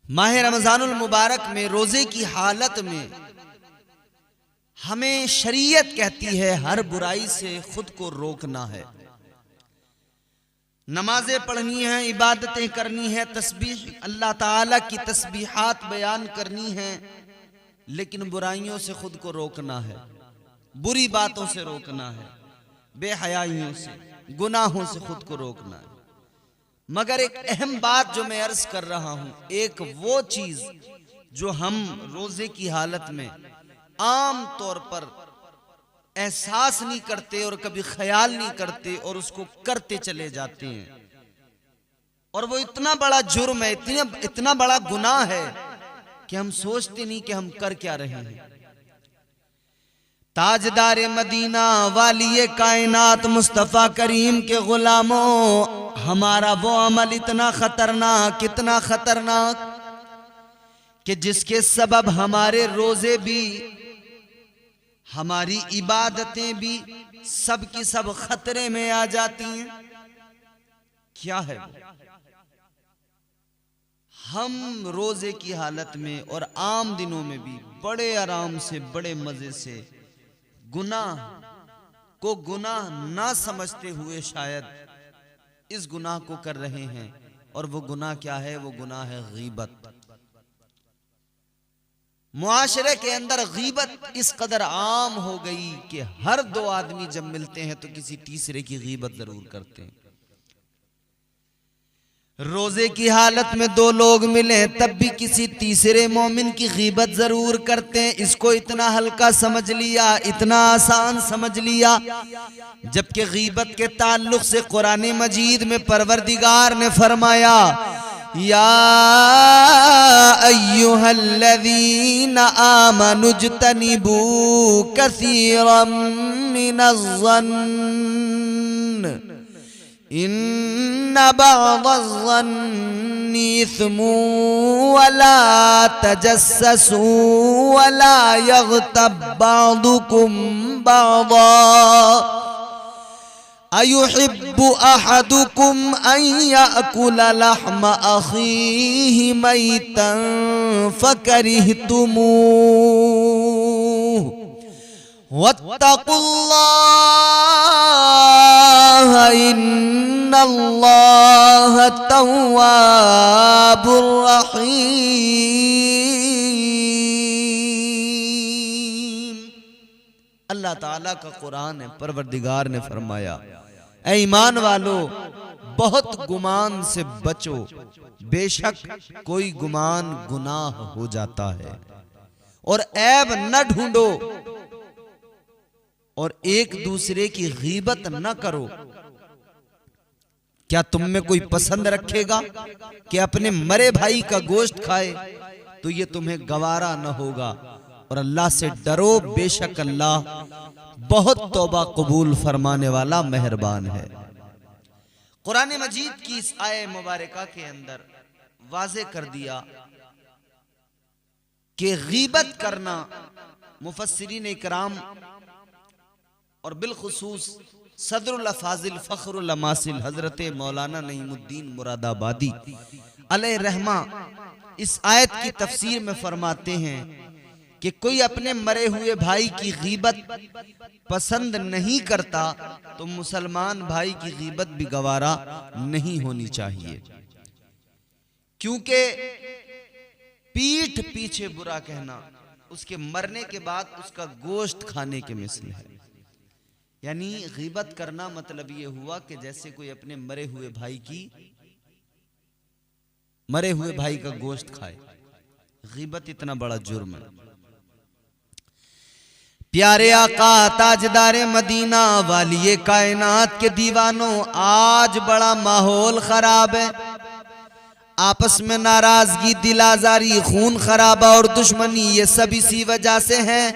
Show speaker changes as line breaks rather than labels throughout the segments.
माह रमजानुल मुबारक में रोजे की हालत में हमें शरीयत कहती है हर बुराई से खुद को रोकना है। नमाजें पढ़नी है, इबादतें करनी है, तस्बीह अल्लाह ताला की तस्बीहात बयान करनी है, लेकिन बुराइयों से खुद को रोकना है, बुरी बातों से रोकना है, बेहयाइयों से, गुनाहों से खुद को रोकना है। मगर एक अहम बात जो मैं अर्ज कर रहा हूं, एक वो चीज जो हम रोजे की हालत में आम तौर पर एहसास नहीं करते और कभी ख्याल नहीं करते और उसको करते चले जाते हैं, और वो इतना बड़ा जुर्म है, इतना बड़ा गुनाह है कि हम सोचते नहीं कि हम कर क्या रहे हैं। ताजदार मदीना वाली कायनात मुस्तफ़ा करीम के गुलामों, हमारा वो अमल इतना खतरनाक, इतना खतरनाक कि जिसके सबब हमारे रोजे भी, हमारी इबादतें भी सब की सब खतरे में आ जाती हैं। क्या है? हम रोजे की हालत में और आम दिनों में भी बड़े आराम से, बड़े मजे से गुनाह को गुनाह ना समझते हुए शायद इस गुनाह को कर रहे हैं। और वो गुनाह क्या है? वो गुनाह है गीबत। मुआशरे के अंदर गीबत इस कदर आम हो गई कि हर दो आदमी जब मिलते हैं तो किसी तीसरे की गीबत जरूर करते हैं। रोजे की हालत में दो लोग मिले तब भी किसी तीसरे मोमिन की गीबत जरूर करते हैं। इसको इतना हल्का समझ लिया, इतना आसान समझ लिया, जबकि गीबत के ताल्लुक से कुरान मजीद में परवरदिगार ने फरमाया, या अय्युहल्लज़ीना आमनुज्तनिबू कसीरम मिनज़्ज़न्न इन्ना बअज़्ज़न्नि इस्मुन वला तजस्ससू वला यग़्तब बअदुकुम बअज़ा अयुहिब्बु अहदुकुम अन याकुल लहम अखीहि मैतन फकरिहतुमूह वत्तकुल्लाह इन्नल्लाह तव्वाबुर रहीम। अल्लाह ताला का कुरान है, परवरदिगार ने फरमाया, ऐ ईमान वालो, बहुत गुमान से बचो, बेशक कोई गुमान गुनाह हो जाता है, और ऐब न ढूंढो और एक दूसरे की गीबत न करो। क्या तुम में कोई पसंद रखेगा कि अपने मरे भाई का गोश्त खाए? तो ये तुम्हें गवारा न होगा। और अल्लाह से डरो, बेशक अल्लाह बहुत तौबा कबूल फरमाने वाला मेहरबान है। कुरान मजीद की इस आये मुबारका के अंदर वाज़े कर दिया कि गीबत करना मुफस्सिरीन इकराम और बिलखुसूस सदरुल अफाजिल फखरुल अमासिल हजरत मौलाना नईमुद्दीन मुरादाबादी अलैहि रहमा इस आयत की तफसीर में फरमाते हैं कि कोई अपने मरे हुए भाई की गीबत पसंद नहीं करता तो मुसलमान भाई की गीबत भी गवारा नहीं होनी चाहिए, क्योंकि पीठ पीछे बुरा कहना उसके मरने के बाद उसका गोश्त खाने के मिसल है। यानी गीबत करना मतलब ये हुआ कि जैसे कोई अपने मरे हुए भाई का गोश्त खाए। गीबत इतना बड़ा जुर्म है। प्यारे आका ताजदार मदीना वाली कायनात के दीवानों, आज बड़ा माहौल खराब है। आपस में नाराजगी, दिलाजारी, खून खराबा और दुश्मनी, ये सब इसी वजह से है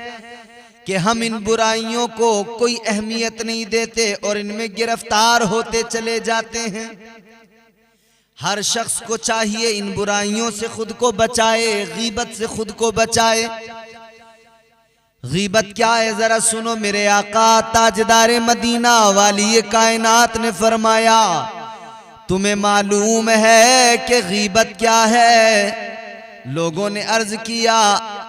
कि हम इन बुराइयों को कोई अहमियत नहीं देते और इनमें गिरफ्तार होते चले जाते हैं। हर शख्स को चाहिए इन बुराइयों से खुद को बचाए, गीबत से खुद को बचाए। गीबत क्या है जरा सुनो। मेरे आका ताजदार मदीना वाली कायनात ने फरमाया, तुम्हें मालूम है कि गीबत क्या है? लोगों ने अर्ज किया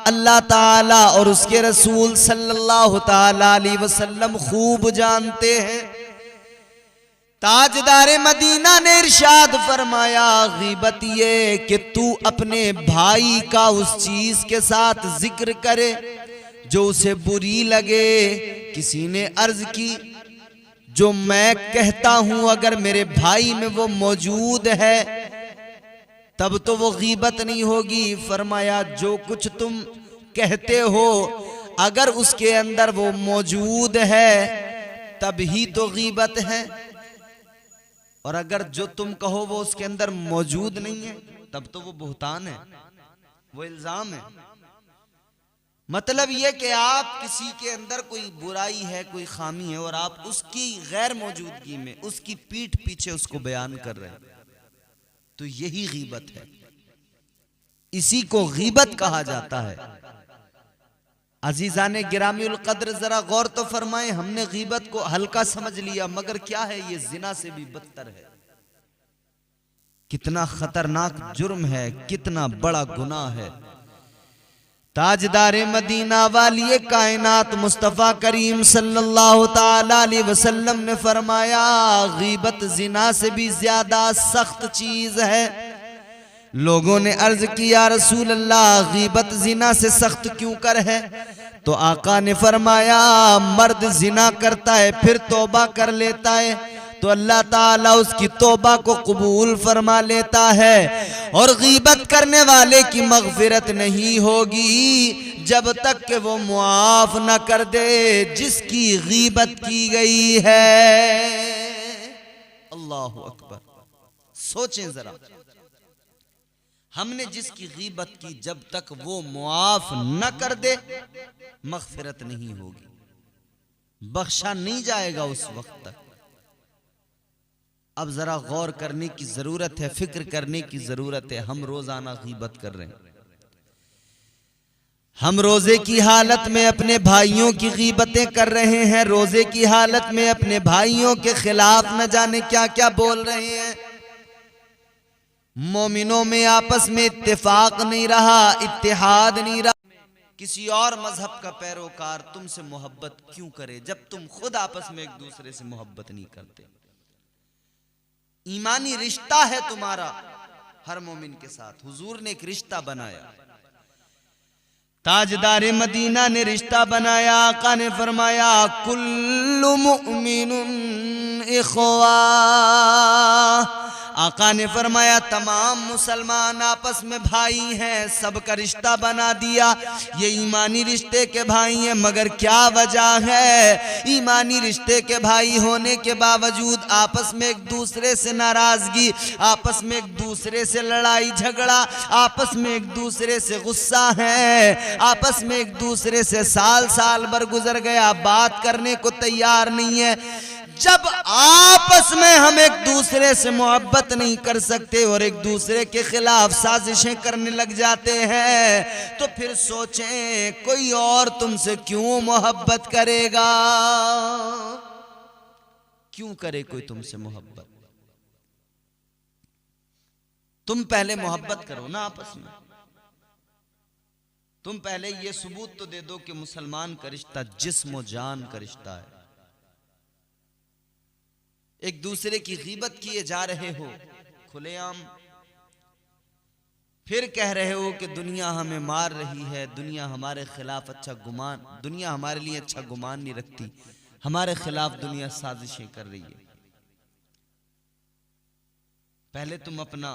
अल्लाह ताला और उसके रसूल सल्लल्लाहु ताला अलैहि वसल्लम खूब जानते हैं। ताजदारे मदीना ने इरशाद फरमाया, गीबत ये कि तू अपने भाई का उस चीज के साथ जिक्र करे जो उसे बुरी लगे। किसी ने अर्ज की, जो मैं कहता हूं अगर मेरे भाई में वो मौजूद है तब तो वो गीबत नहीं होगी। फरमाया, जो कुछ तुम कहते हो अगर उसके अंदर वो मौजूद है तब ही तो गीबत है, और अगर जो तुम कहो वो उसके अंदर मौजूद नहीं है तब तो वो बुहतान है, वो इल्जाम है। मतलब ये कि आप किसी के अंदर कोई बुराई है, कोई खामी है, और आप उसकी गैर मौजूदगी में उसकी पीठ पीछे उसको बयान कर रहे हैं, तो यही गीबत है। इसी को गीबत कहा जाता है। अजीजाने गिरामीउल कद्र, जरा गौर तो फरमाएं, हमने गीबत को हल्का समझ लिया, मगर क्या है ये जिना से भी बदतर है। कितना खतरनाक जुर्म है, कितना बड़ा गुनाह है। ताजदारे मदीना वाली कायनात मुस्तफा करीम सल्लल्लाहु ताला अलैहि वसल्लम ने फरमाया, गीबत जिना से भी ज्यादा सख्त चीज है। लोगों ने अर्ज किया, रसूल अल्लाह गीबत जिना से सख्त क्यों कर है? तो आका ने फरमाया, मर्द जिना करता है फिर तौबा कर लेता है तो अल्लाह ताला उसकी तौबा को कबूल फरमा लेता है, और गीबत करने वाले की मगफिरत नहीं होगी जब तक कि वो मुआफ न कर दे जिसकी गीबत की गई है। अल्लाहु अकबर। सोचें जरा, हमने जिसकी गीबत की जब तक वो मुआफ न कर दे मगफिरत नहीं होगी, बख्शा नहीं जाएगा उस वक्त तक। अब जरा गौर करने की जरूरत है, फिक्र करने की जरूरत है। हम रोजाना गीबत कर रहे हैं, हम रोजे की हालत में अपने भाइयों की गीबतें कर रहे हैं, रोजे की हालत में अपने भाइयों के खिलाफ न जाने क्या क्या बोल रहे हैं। मोमिनों में आपस में इत्तेफाक नहीं रहा, इत्तेहाद नहीं रहा। किसी और मजहब का पैरोकार तुमसे मोहब्बत क्यों करे जब तुम खुद आपस में एक दूसरे से मोहब्बत नहीं करते? ईमानी रिश्ता है तुम्हारा हर मोमिन के साथ। हुजूर ने एक रिश्ता बनाया, ताजदारे मदीना ने रिश्ता बनाया। आका ने फरमाया, कुल्लु मुमिनुन इख्वा। आका ने फरमाया, तमाम मुसलमान आपस में भाई हैं, सबका रिश्ता बना दिया। ये ईमानी रिश्ते के भाई हैं, मगर क्या वजह है? ईमानी रिश्ते के भाई होने के बावजूद आपस में एक दूसरे से नाराजगी, आपस में एक दूसरे से लड़ाई झगड़ा, आपस में एक दूसरे से गुस्सा है, आपस में एक दूसरे से साल साल भर गुजर गया, बात करने को तैयार नहीं है। जब आपस में हम एक दूसरे से मोहब्बत नहीं कर सकते और एक दूसरे के खिलाफ साजिशें करने लग जाते हैं, तो फिर सोचें कोई और तुमसे क्यों मोहब्बत करेगा? क्यों करे कोई तुमसे मोहब्बत? तुम पहले मोहब्बत करो ना आपस में। तुम पहले ये सबूत तो दे दो कि मुसलमान का रिश्ता जिस्म जान का रिश्ता है। एक दूसरे की गीबत किए जा रहे हो खुलेआम, फिर कह रहे हो कि दुनिया हमें मार रही है, दुनिया हमारे खिलाफ अच्छा गुमान, दुनिया हमारे लिए अच्छा गुमान नहीं रखती, हमारे खिलाफ दुनिया साजिशें कर रही है। पहले तुम अपना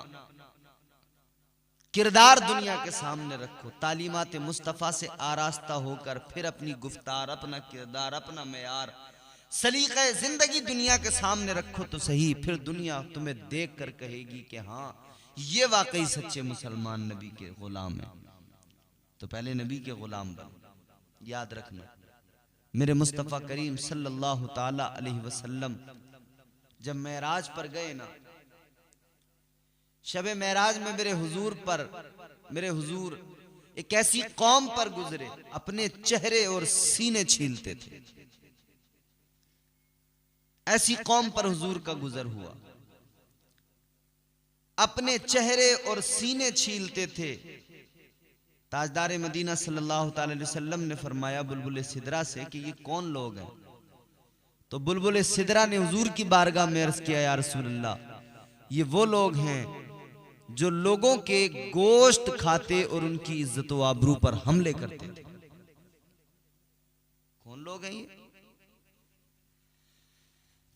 किरदार दुनिया के सामने रखो, तालीमात मुस्तफ़ा से आरास्ता होकर फिर अपनी गुफ्तार, अपना किरदार, अपना मेयार, सलीक़े जिंदगी दुनिया के सामने रखो तो सही। फिर दुनिया तुम्हें देख कर कहेगी कि हाँ ये वाकई सच्चे मुसलमान नबी के गुलाम हैं। तो पहले नबी के गुलाम बनो। याद रखना, मेरे मुस्तफ़ा करीम सल्लल्लाहु ताला अलैहि वसल्लम जब मेराज पर गए ना, शबे मेराज में मेरे हुजूर एक ऐसी कौम पर गुजरे, अपने चेहरे और सीने छीलते थे। ऐसी कौम पर हुजूर का गुजर हुआ, अपने चेहरे और सीने छीलते थे। ताजदार मदीना सल्लल्लाहु अलैहि वसल्लम ने फरमाया बुलबुल सिदरा से कि ये कौन लोग हैं। तो बुलबुल सिदरा ने हुजूर की बारगाह में अर्ज किया, या रसूल अल्लाह, ये वो लोग हैं जो लोगों के गोश्त खाते और उनकी इज्जत व आबरू पर हमले करते थे। कौन लोग हैं ये?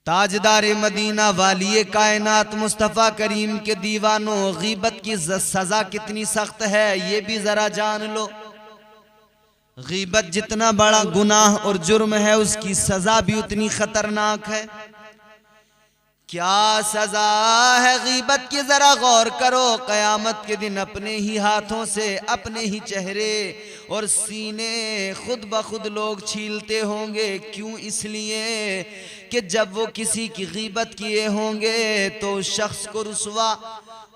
ताजदार मदीना वाली कायनात मुस्तफा करीम के दीवानों, गीबत की सजा कितनी सख्त है ये भी जरा जान लो। गीबत जितना बड़ा गुनाह और जुर्म है उसकी सजा भी उतनी खतरनाक है। क्या सजा है गीबत की जरा गौर करो। कयामत के दिन अपने ही हाथों से अपने ही चेहरे और सीने खुद ब खुद लोग छीलते होंगे। क्यों? इसलिए कि जब वो किसी की गीबत किए होंगे तो उस शख्स को रुसवा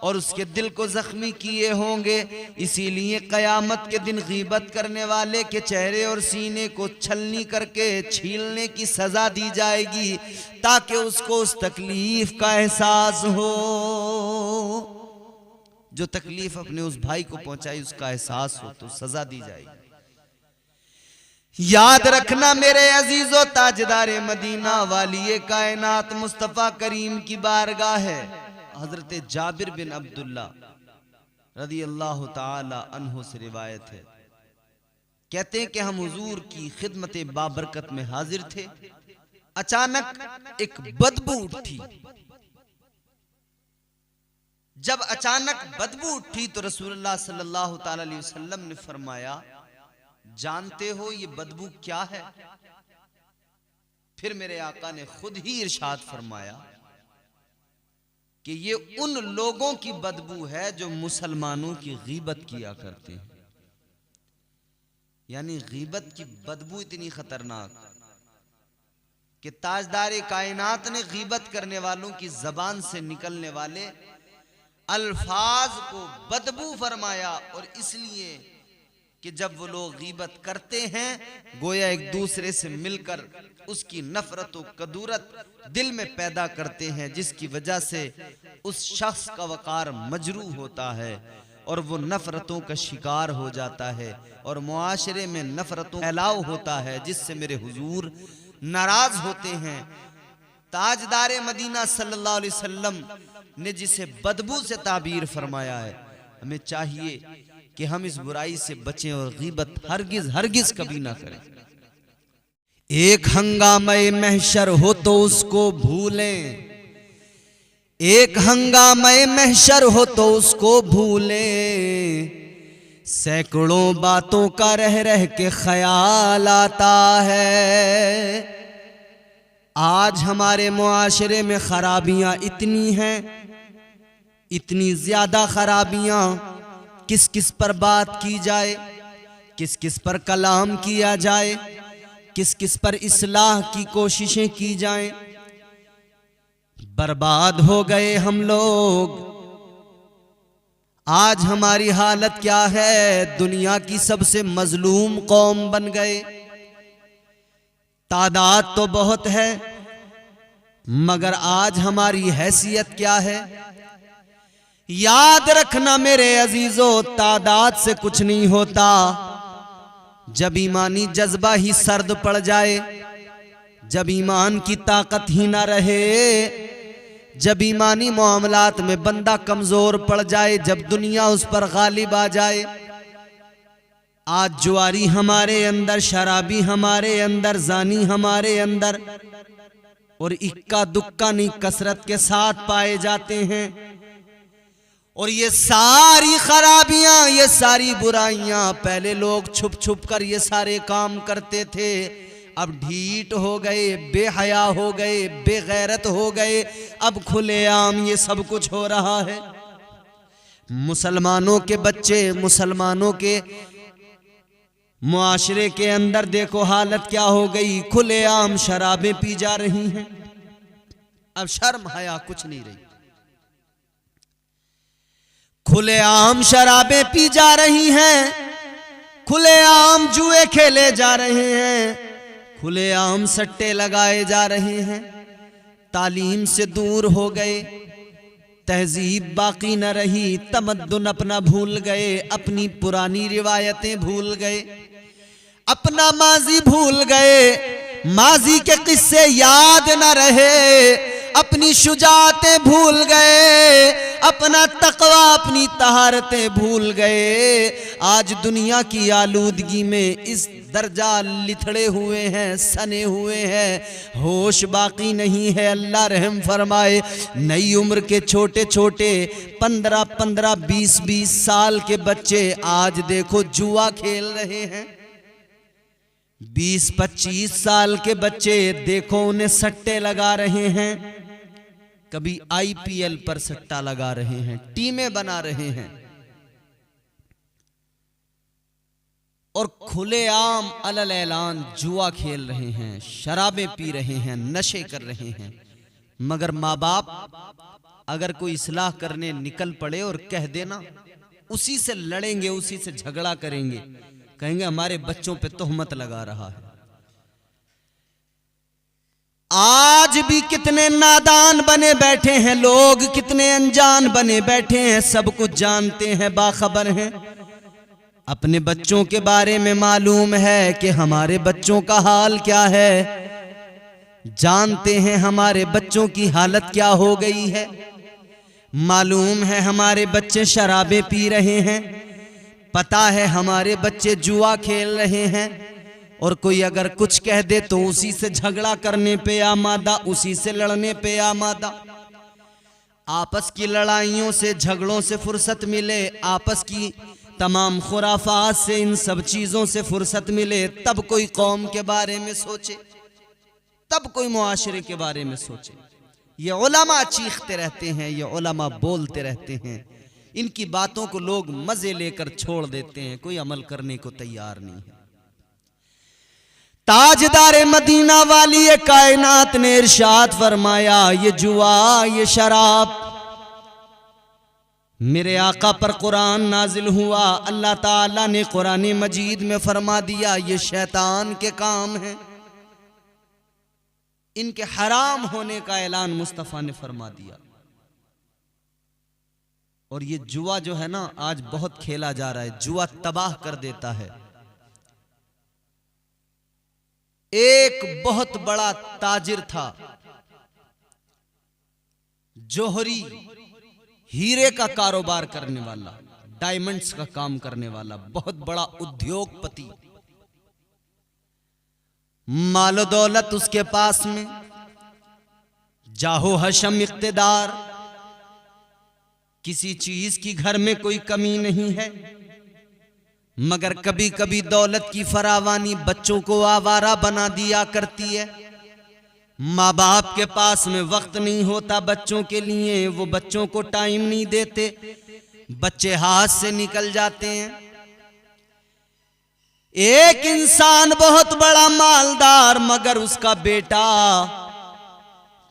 और उसके दिल को जख्मी किए होंगे। इसीलिए कयामत के दिन गीबत करने वाले के चेहरे और सीने को छलनी करके छीलने की सजा दी जाएगी, ताकि उसको उस तकलीफ का एहसास हो। जो तकलीफ अपने उस भाई को पहुंचाई उसका एहसास हो तो सजा दी जाएगी। याद रखना मेरे अजीजों, ताजदार मदीना वाली कायनात मुस्तफा करीम की बारगाह है। हजरत जाबिर बिन अब्दुल्ला रदी अल्लाह ताला अन्हु से रिवायत है, कहते हैं कि हम हुजूर की खिदमत बाबरकत में हाजिर थे। अचानक एक बदबू उठी। जब अचानक बदबू उठी तो रसूलुल्लाह सल्लल्लाहु अलैहि वसल्लम ने फरमाया, जानते हो ये बदबू क्या है? फिर मेरे आका ने खुद ही इरशाद फरमाया कि ये उन लोगों की बदबू है जो मुसलमानों की गीबत किया करते हैं। यानी गीबत की बदबू इतनी खतरनाक कि ताजदार कायनात ने गीबत करने वालों की जबान से निकलने वाले अल्फाज को बदबू फरमाया। और इसलिए कि जब वो लोग गीबत करते हैं गोया एक दूसरे से मिलकर उसकी नफरत और कदूरत दिल में पैदा करते हैं, जिसकी वजह से उस शख्स का वकार मजरू होता है और वो नफरतों का शिकार हो जाता है और मुआशरे में नफरतों का फैलाव होता है, जिससे मेरे हुजूर नाराज होते हैं। ताजदार मदीना सल्लल्लाहु अलैहि वसल्लम ने जिसे बदबू से ताबीर फरमाया है, हमें चाहिए कि हम इस बुराई से बचें और गीबत हरगिज हरगिज कभी ना करें। एक हंगामे महशर हो तो उसको भूलें, एक हंगामे महशर हो तो उसको भूलें, सैकड़ों बातों का रह रह के ख्याल आता है। आज हमारे मुआशरे में खराबियां इतनी हैं, इतनी ज्यादा खराबियां, किस किस पर बात की जाए, किस किस पर कलाम किया जाए, किस किस पर इस्लाह की कोशिशें की जाएं। बर्बाद हो गए हम लोग। आज हमारी हालत क्या है? दुनिया की सबसे मजलूम कौम बन गए। तादाद तो बहुत है मगर आज हमारी हैसियत क्या है? याद रखना मेरे अजीजों, तादाद से कुछ नहीं होता। जब ईमानी जज्बा ही सर्द पड़ जाए, जब ईमान की ताकत ही ना रहे, जब ईमानी मामलात में बंदा कमजोर पड़ जाए, जब दुनिया उस पर गालिब आ जाए। आज जुआरी हमारे अंदर, शराबी हमारे अंदर, जानी हमारे अंदर और इक्का दुक्का नहीं कसरत के साथ पाए जाते हैं। और ये सारी खराबियां, ये सारी बुराइयां, पहले लोग छुप छुप कर ये सारे काम करते थे, अब ढीठ हो गए, बेहया हो गए, बेगैरत हो गए, अब खुलेआम ये सब कुछ हो रहा है। मुसलमानों के बच्चे, मुसलमानों के मुआशरे के अंदर देखो हालत क्या हो गई, खुलेआम शराबें पी जा रही हैं। अब शर्म हया कुछ नहीं रही, खुलेआम शराबें पी जा रही हैं, खुलेआम जुए खेले जा रहे हैं, खुलेआम सट्टे लगाए जा रहे हैं। तालीम से दूर हो गए, तहजीब बाकी न रही, तमद्दुन अपना भूल गए, अपनी पुरानी रिवायतें भूल गए, अपना माजी भूल गए, माजी के किस्से याद न रहे, अपनी शुजातें भूल गए, अपना तकवा अपनी तहारतें भूल गए। आज दुनिया की आलूदगी में इस दर्जा लिथड़े हुए हैं, सने हुए हैं, होश बाकी नहीं है। अल्लाह रहम फरमाए। नई उम्र के छोटे छोटे 15-15, 20-20 साल के बच्चे आज देखो जुआ खेल रहे हैं। 20-25 साल के बच्चे देखो उन्हें सट्टे लगा रहे हैं, कभी आईपीएल पर सट्टा लगा रहे हैं, टीमें बना रहे हैं और खुलेआम अलल ऐलान जुआ खेल रहे हैं, शराबें पी रहे हैं, नशे कर रहे हैं। मगर माँ बाप अगर कोई इस्लाह करने निकल पड़े और कह देना, उसी से लड़ेंगे, उसी से झगड़ा करेंगे, कहेंगे हमारे बच्चों पे तोहमत लगा रहा है। आज भी कितने नादान बने बैठे हैं लोग, कितने अनजान बने बैठे हैं, सब कुछ जानते हैं, बाखबर हैं, अपने बच्चों के बारे में मालूम है कि हमारे बच्चों का हाल क्या है, जानते हैं हमारे बच्चों की हालत क्या हो गई है, मालूम है हमारे बच्चे शराबें पी रहे हैं, पता है हमारे बच्चे जुआ खेल रहे हैं। और कोई अगर कुछ कह दे तो उसी से झगड़ा करने पे आमादा, उसी से लड़ने पे आमादा। आपस की लड़ाइयों से, झगड़ों से फुर्सत मिले, आपस की तमाम खुराफात से, इन सब चीजों से फुर्सत मिले, तब कोई कौम के बारे में सोचे, तब कोई मुआशरे के बारे में सोचे। ये उलमा चीखते रहते हैं, ये उलमा बोलते रहते हैं, इनकी बातों को लोग मजे लेकर छोड़ देते हैं, कोई अमल करने को तैयार नहीं है। ताजदारे मदीना वाली ये कायनात ने इरशाद फरमाया, ये जुआ, ये शराब, मेरे आका पर कुरान नाजिल हुआ, अल्लाह ताला ने कुरान मजीद में फरमा दिया ये शैतान के काम है, इनके हराम होने का ऐलान मुस्तफ़ा ने फरमा दिया। और ये जुआ जो है ना, आज बहुत खेला जा रहा है, जुआ तबाह कर देता है। एक बहुत बड़ा ताजिर था, जोहरी, हीरे का कारोबार करने वाला, डायमंड्स का काम करने वाला, बहुत बड़ा उद्योगपति, मालो दौलत उसके पास में, जाहो हशम इख्तिदार, किसी चीज की घर में कोई कमी नहीं है। मगर कभी कभी दौलत की फरावानी बच्चों को आवारा बना दिया करती है। माँ बाप के पास में वक्त नहीं होता बच्चों के लिए, वो बच्चों को टाइम नहीं देते, बच्चे हाथ से निकल जाते हैं। एक इंसान बहुत बड़ा मालदार, मगर उसका बेटा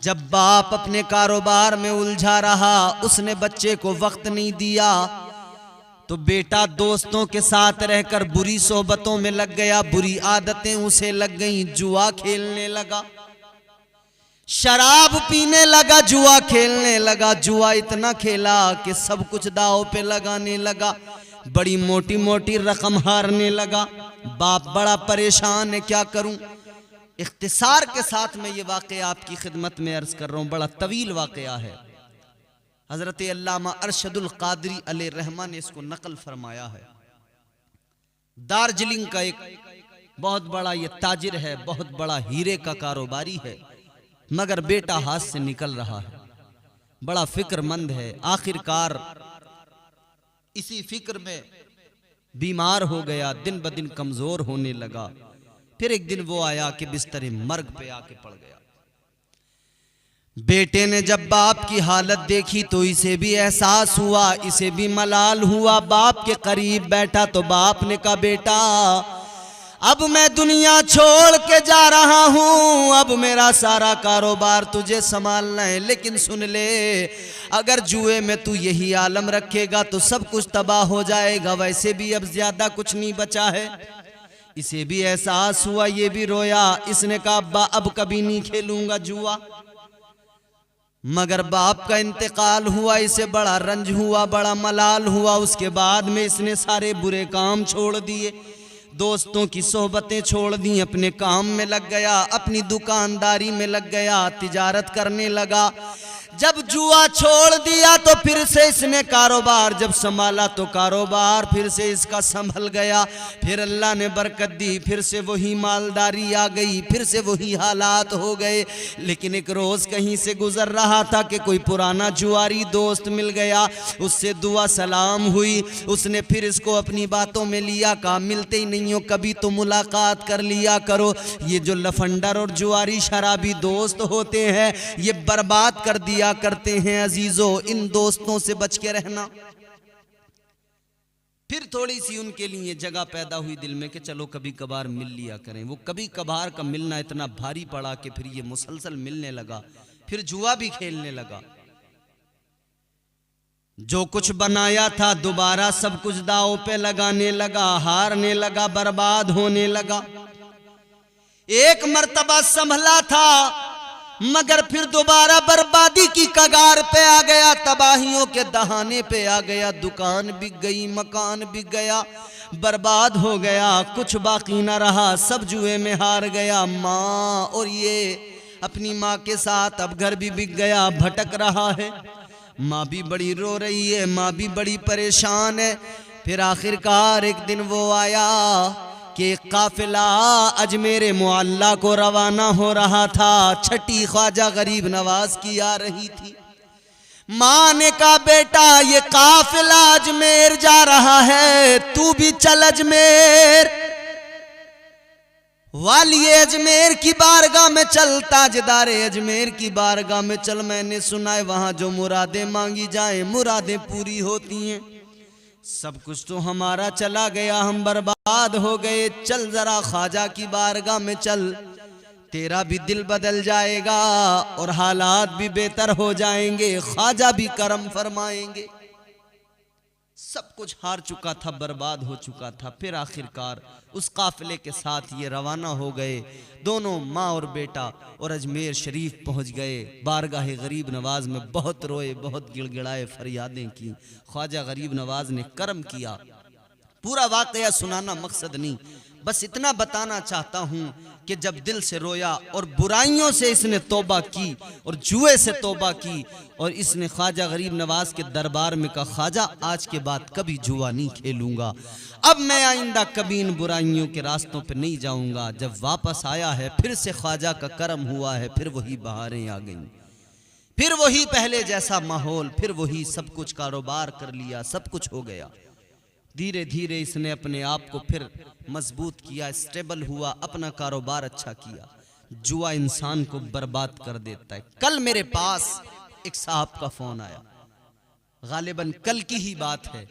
जब बाप अपने कारोबार में उलझा रहा, उसने बच्चे को वक्त नहीं दिया, तो बेटा दोस्तों के साथ रहकर बुरी सोहबतों में लग गया, बुरी आदतें उसे लग गई, जुआ खेलने लगा, शराब पीने लगा, जुआ खेलने लगा। जुआ इतना खेला कि सब कुछ दांव पे लगाने लगा, बड़ी मोटी मोटी रकम हारने लगा। बाप बड़ा परेशान है, क्या करूं। इख्तिसार के साथ मैं ये वाक़या आपकी खिदमत में अर्ज कर रहा हूं, बड़ा तवील वाक़या है। हजरत अल्लामा अरशदुल कादरी अलैहि रहमा ने इसको नकल फरमाया है। दार्जिलिंग का एक बहुत बड़ा ये ताजिर है, बहुत बड़ा हीरे का कारोबारी है, मगर बेटा हाथ से निकल रहा है, बड़ा फिक्रमंद है। आखिरकार इसी फिक्र में बीमार हो गया, दिन ब दिन कमजोर होने लगा। फिर एक दिन वो आया कि बिस्तर मर्ग पे आके पड़ गया। बेटे ने जब बाप की हालत देखी तो इसे भी एहसास हुआ, इसे भी मलाल हुआ। बाप के करीब बैठा तो बाप ने कहा, बेटा अब मैं दुनिया छोड़ के जा रहा हूं, अब मेरा सारा कारोबार तुझे संभालना है, लेकिन सुन ले, अगर जुए में तू यही आलम रखेगा तो सब कुछ तबाह हो जाएगा, वैसे भी अब ज्यादा कुछ नहीं बचा है। इसे भी एहसास हुआ, ये भी रोया। इसने कहा, अब्बा अब कभी नहीं खेलूंगा जुआ। मगर बाप का इंतकाल हुआ, इसे बड़ा रंज हुआ, बड़ा मलाल हुआ। उसके बाद में इसने सारे बुरे काम छोड़ दिए, दोस्तों की सोहबतें छोड़ दी, अपने काम में लग गया, अपनी दुकानदारी में लग गया, तिजारत करने लगा। जब जुआ छोड़ दिया तो फिर से इसने कारोबार जब संभाला तो कारोबार फिर से इसका संभल गया। फिर अल्लाह ने बरकत दी, फिर से वही मालदारी आ गई, फिर से वही हालात हो गए। लेकिन एक रोज़ कहीं से गुजर रहा था कि कोई पुराना जुआरी दोस्त मिल गया, उससे दुआ सलाम हुई। उसने फिर इसको अपनी बातों में लिया, कहा मिलते ही नहीं हो, कभी तो मुलाकात कर लिया करो। ये जो लफंडर और जुआरी शराबी दोस्त होते हैं ये बर्बाद कर दिया करते हैं अजीजों, इन दोस्तों से बच के रहना। फिर थोड़ी सी उनके लिए जगह पैदा हुई दिल में कि चलो कभी कभार मिल लिया करें। वो कभी कभार का मिलना इतना भारी पड़ा कि फिर ये मुसलसल मिलने लगा, फिर जुआ भी खेलने लगा। जो कुछ बनाया था दोबारा सब कुछ दांव पे लगाने लगा, हारने लगा, बर्बाद होने लगा। एक मर्तबा संभला था मगर फिर दोबारा बर्बादी की कगार पे आ गया, तबाहियों के दहाने पे आ गया। दुकान बिक गई, मकान बिक गया, बर्बाद हो गया, कुछ बाकी ना रहा, सब जुए में हार गया। माँ और ये अपनी माँ के साथ अब घर भी बिक गया, भटक रहा है। माँ भी बड़ी रो रही है, माँ भी बड़ी परेशान है। फिर आखिरकार एक दिन वो आया कि काफिला अजमेर मुअल्ला को रवाना हो रहा था, छठी ख्वाजा गरीब नवाज की आ रही थी। माँ ने कहा बेटा ये काफिला अजमेर जा रहा है, तू भी चल अजमेर, वाली अजमेर की बारगाह में चल, ताजदारे अजमेर की बारगाह में चल। मैंने सुना है वहां जो मुरादें मांगी जाए मुरादें पूरी होती हैं। सब कुछ तो हमारा चला गया, हम बर्बाद हो गए, चल जरा ख्वाजा की बारगाह में चल, तेरा भी दिल बदल जाएगा और हालात भी बेहतर हो जाएंगे, ख्वाजा भी करम फरमाएंगे। सब कुछ हार चुका था, बर्बाद हो चुका था। फिर आखिरकार उस काफिले के साथ ये रवाना हो गए, दोनों माँ और बेटा, और अजमेर शरीफ पहुंच गए। बारगाह गरीब नवाज में बहुत रोए, बहुत गिड़गिड़ाए, फरियादें की। ख्वाजा गरीब नवाज ने करम किया। पूरा वाकया सुनाना मकसद नहीं, बस इतना बताना चाहता हूं कि जब दिल से रोया और बुराइयों से इसने तौबा की और जुए से तौबा की, और इसने ख्वाजा गरीब नवाज के दरबार में कहा ख्वाजा आज के बाद कभी जुआ नहीं खेलूंगा, अब मैं आइंदा कभी इन बुराइयों के रास्तों पे नहीं जाऊंगा। जब वापस आया है फिर से ख्वाजा का करम हुआ है, फिर वही बहारें आ गईं, फिर वही पहले जैसा माहौल, फिर वही सब कुछ, कारोबार कर लिया, सब कुछ हो गया। धीरे धीरे इसने अपने आप को फिर मजबूत किया, स्टेबल हुआ, अपना कारोबार अच्छा किया। जुआ इंसान को बर्बाद कर देता है। कल मेरे पास एक साहब का फोन आया, गालिबन कल की ही बात है।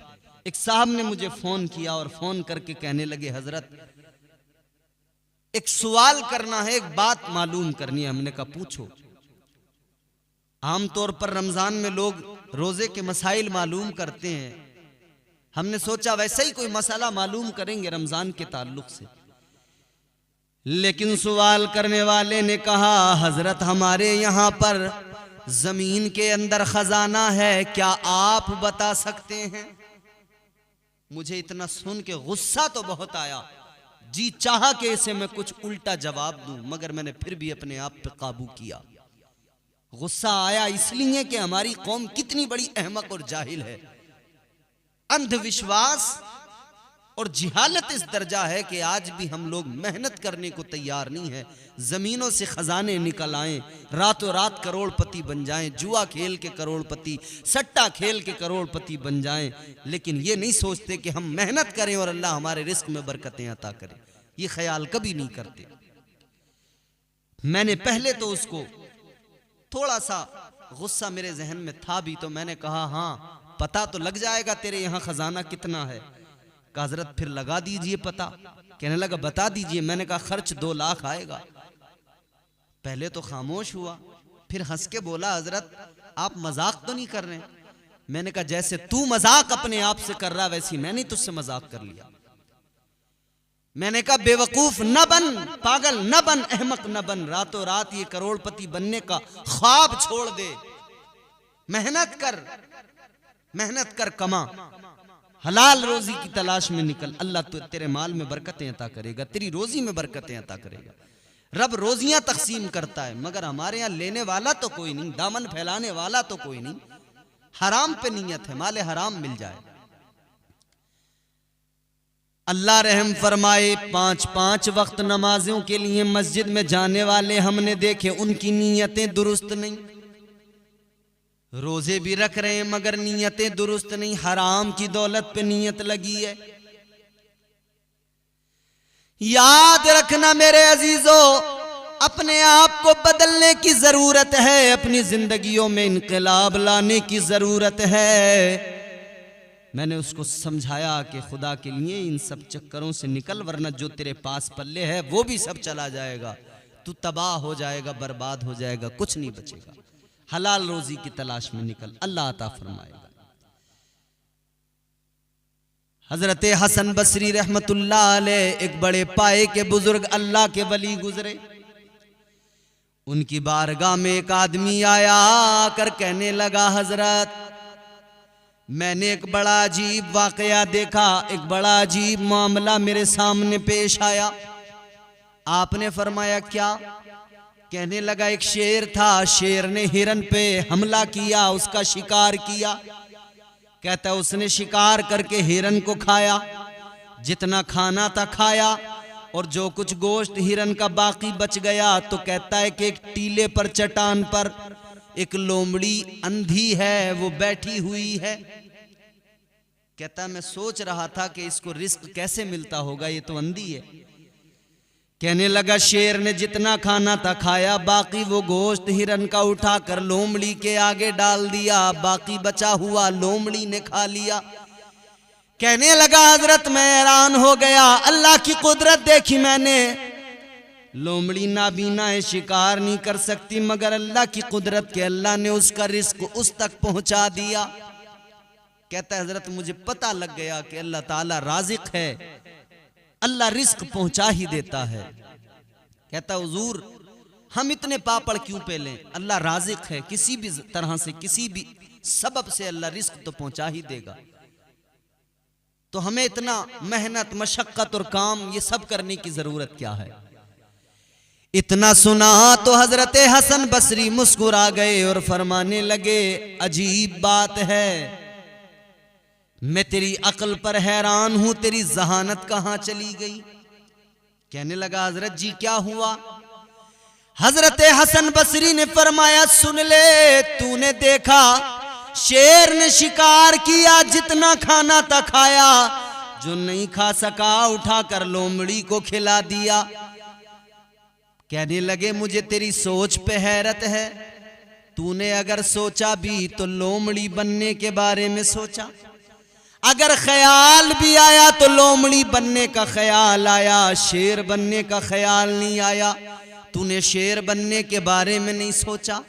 एक साहब ने मुझे फोन किया और फोन करके कहने लगे हजरत एक सवाल करना है, एक बात मालूम करनी है। हमने कहा पूछो। आमतौर पर रमजान में लोग रोजे के मसाइल मालूम करते हैं, हमने सोचा वैसे ही कोई मसला मालूम करेंगे रमजान के ताल्लुक से। लेकिन सवाल करने वाले ने कहा हजरत हमारे यहाँ पर जमीन के अंदर खजाना है, क्या आप बता सकते हैं? मुझे इतना सुन के गुस्सा तो बहुत आया, जी चाहा कि इसे मैं कुछ उल्टा जवाब दूं, मगर मैंने फिर भी अपने आप पे काबू किया। गुस्सा आया इसलिए कि हमारी कौम कितनी बड़ी अहमक और जाहिल है। अंधविश्वास और जिहालत इस दर्जा है कि आज भी हम लोग मेहनत करने को तैयार नहीं है। जमीनों से खजाने निकल आए, रातों रात करोड़पति बन जाएं, जुआ खेल के करोड़पति, सट्टा खेल के करोड़पति बन जाएं, लेकिन ये नहीं सोचते कि हम मेहनत करें और अल्लाह हमारे रिस्क में बरकतें अता करे। ये ख्याल कभी नहीं करते। मैंने पहले तो उसको थोड़ा सा गुस्सा मेरे जहन में था भी, तो मैंने कहा हाँ पता तो लग जाएगा तेरे यहाँ खजाना कितना है। कहा हजरत फिर लगा दीजिए पता। कहने लगा बता दीजिए। मैंने कहा खर्च 2 लाख आएगा। पहले तो खामोश हुआ, फिर हंस के बोला हजरत आप मजाक तो नहीं कर रहे? मैंने कहा जैसे तू मजाक अपने आप से कर रहा वैसी मैंने तुझसे मजाक कर लिया। मैंने कहा बेवकूफ न बन, पागल न बन, अहमक न बन, रातों रात ये करोड़पति बनने का ख्वाब छोड़ दे। मेहनत कर कमा, हलाल रोजी की तलाश में निकल। अल्लाह तो तेरे माल में बरकतें अता करेगा, तेरी रोजी में बरकतें अता करेगा। रब रोजियां तकसीम करता है, मगर हमारे यहाँ लेने वाला तो कोई नहीं, दामन फैलाने वाला तो कोई नहीं। हराम पे नियत है, माले हराम मिल जाए। अल्लाह रहम फरमाए, 5 वक्त नमाजों के लिए मस्जिद में जाने वाले हमने देखे, उनकी नीयतें दुरुस्त नहीं। रोजे भी रख रहे हैं मगर नीयतें दुरुस्त नहीं, हराम की दौलत पे नीयत लगी है। याद रखना मेरे अजीजों, अपने आप को बदलने की जरूरत है, अपनी जिंदगियों में इनकलाब लाने की जरूरत है। मैंने उसको समझाया कि खुदा के लिए इन सब चक्करों से निकल, वरना जो तेरे पास पल्ले है वो भी सब चला जाएगा, तू तबाह हो जाएगा, बर्बाद हो जाएगा, कुछ नहीं बचेगा। हलाल रोजी की तलाश में निकल, अल्लाह अता फरमाएगा। हजरत हसन बसरी रहमतुल्लाह अलैह एक बड़े पाए के बुजुर्ग अल्लाह के वली गुजरे। उनकी बारगाह में एक आदमी आया, आकर कहने लगा, हजरत मैंने एक बड़ा अजीब वाकया देखा, एक बड़ा अजीब मामला मेरे सामने पेश आया। आपने फरमाया क्या? कहने लगा, एक शेर था, शेर ने हिरन पे हमला किया, उसका शिकार किया। कहता उसने शिकार करके हिरन को खाया, जितना खाना था खाया, और जो कुछ गोश्त हिरन का बाकी बच गया तो कहता है कि एक टीले पर, चट्टान पर एक लोमड़ी अंधी है, वो बैठी हुई है। कहता मैं सोच रहा था कि इसको रिस्क कैसे मिलता होगा, ये तो अंधी है। कहने लगा, शेर ने जितना खाना था खाया, बाकी वो गोश्त हिरन का उठाकर लोमड़ी के आगे डाल दिया, बाकी बचा हुआ लोमड़ी ने खा लिया। कहने लगा, हजरत मैं हैरान हो गया, अल्लाह की कुदरत देखी मैंने। लोमड़ी नाबीना है, शिकार नहीं कर सकती, मगर अल्लाह की कुदरत के अल्लाह ने उसका रिस्क उस तक पहुंचा दिया। कहता है, हजरत मुझे पता लग गया कि अल्लाह ताला राज़िक है, अल्लाह रिस्क पहुंचा ही देता है। कहता हुजूर हम इतने पापड़ क्यों पेलें, अल्लाह राज़िक है, किसी भी तरह से, किसी भी सबब से अल्लाह रिस्क तो पहुंचा ही देगा। तो हमें इतना मेहनत, मशक्कत और काम ये सब करने की जरूरत क्या है? इतना सुना तो हजरत हसन बसरी मुस्कुरा गए और फरमाने लगे, अजीब बात है, मैं तेरी अक्ल पर हैरान हूं, तेरी जहानत कहां चली गई? कहने लगा, हजरत जी क्या हुआ? हजरत हसन बसरी ने फरमाया, सुन ले, तूने देखा शेर ने शिकार किया, जितना खाना था खाया, जो नहीं खा सका उठाकर लोमड़ी को खिला दिया। कहने लगे, मुझे तेरी सोच पे हैरत है, तूने अगर सोचा भी तो लोमड़ी बनने के बारे में सोचा, अगर ख्याल भी आया तो लोमड़ी बनने का ख्याल आया, शेर बनने का ख्याल नहीं आया। तूने शेर बनने के बारे में नहीं सोचा।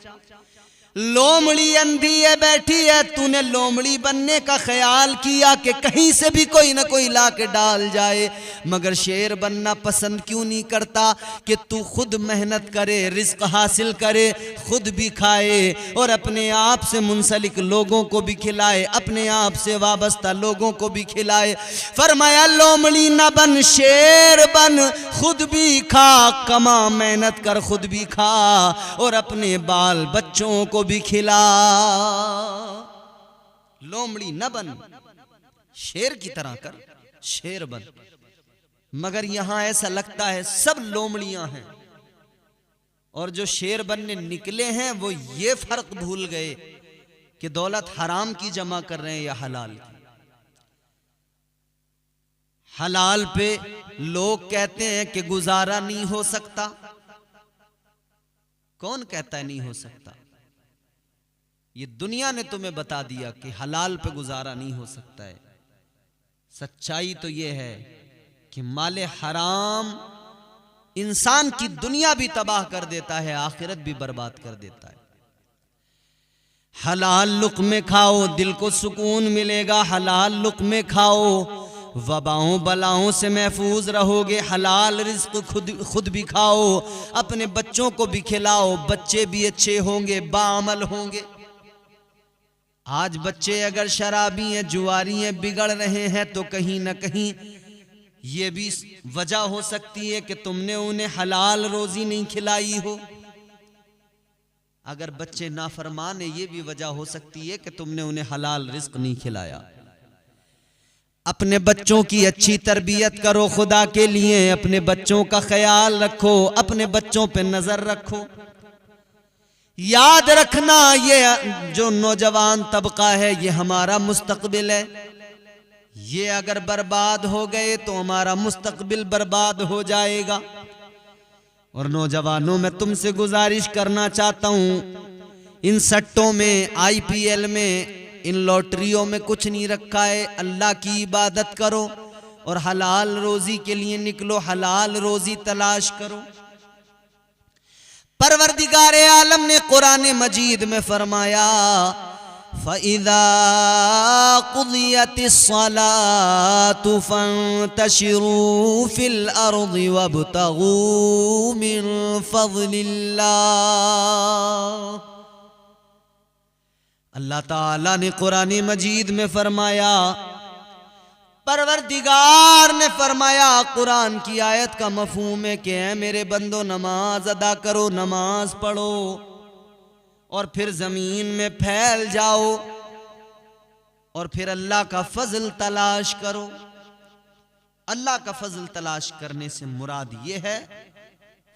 लोमड़ी अंधी है, बैठी है, तूने लोमड़ी बनने का ख्याल किया कि कहीं से भी कोई ना कोई ला के डाल जाए, मगर शेर बनना पसंद क्यों नहीं करता कि तू खुद मेहनत करे, रिस्क हासिल करे, खुद भी खाए और अपने आप से मुंसलिक लोगों को भी खिलाए, अपने आप से वाबस्ता लोगों को भी खिलाए। फरमाया, लोमड़ी न बन, शेर बन, खुद भी खा, कमा, मेहनत कर, खुद भी खा और अपने बाल बच्चों को भी खिला। लोमड़ी न बन, शेर की तरह कर, शेर बन। मगर यहां ऐसा लगता है सब लोमड़ियां हैं, और जो शेर बनने निकले हैं वो ये फर्क भूल गए कि दौलत हराम की जमा कर रहे हैं या हलाल की। हलाल पे लोग कहते हैं कि गुजारा नहीं हो सकता। कौन कहता है नहीं हो सकता? ये दुनिया ने तुम्हें बता दिया कि हलाल पे गुजारा नहीं हो सकता है। सच्चाई तो ये है कि माले हराम इंसान की दुनिया भी तबाह कर देता है, आखिरत भी बर्बाद कर देता है। हलाल लुक़्मे खाओ, दिल को सुकून मिलेगा। हलाल लुक़्मे खाओ, वबाओं बलाओं से महफूज रहोगे। हलाल रिज़्क़ खुद भी खाओ, अपने बच्चों को भी खिलाओ, बच्चे भी अच्छे होंगे, बाअमल होंगे। आज बच्चे अगर शराबी हैं, जुआरी हैं, बिगड़ रहे हैं तो कहीं ना कहीं ये भी वजह हो सकती है कि तुमने उन्हें हलाल रोजी नहीं खिलाई हो। अगर बच्चे नाफरमान है, ये भी वजह हो सकती है कि तुमने उन्हें हलाल रिस्क नहीं खिलाया। अपने बच्चों की अच्छी तरबियत करो खुदा के लिए, अपने बच्चों का ख्याल रखो, अपने बच्चों पे नजर रखो। याद रखना ये जो नौजवान तबका है ये हमारा मुस्तकबिल है। ये अगर बर्बाद हो गए तो हमारा मुस्तकबिल बर्बाद हो जाएगा। और नौजवानों में तुमसे गुजारिश करना चाहता हूं, इन सट्टों में, आईपीएल में, इन लॉटरियों में कुछ नहीं रखा है। अल्लाह की इबादत करो और हलाल रोजी के लिए निकलो, हलाल रोजी तलाश करो। परवरदिगार आलम ने कुरान मजीद में फरमाया, फ़इज़ा क़ुदियतिस सलातु फ़ंतशिरू फ़िल अर्ज़ि वब्तग़ू मिन फ़ज़लिल्लाह। अल्लाह ताला ने कुरान मजीद में फरमाया, परवरदिगार ने फरमाया, कुरान की आयत का मफहूम है कि है मेरे बंदो नमाज अदा करो, नमाज पढ़ो और फिर जमीन में फैल जाओ और फिर अल्लाह का फजल तलाश करो। अल्लाह का फजल तलाश करने से मुराद ये है,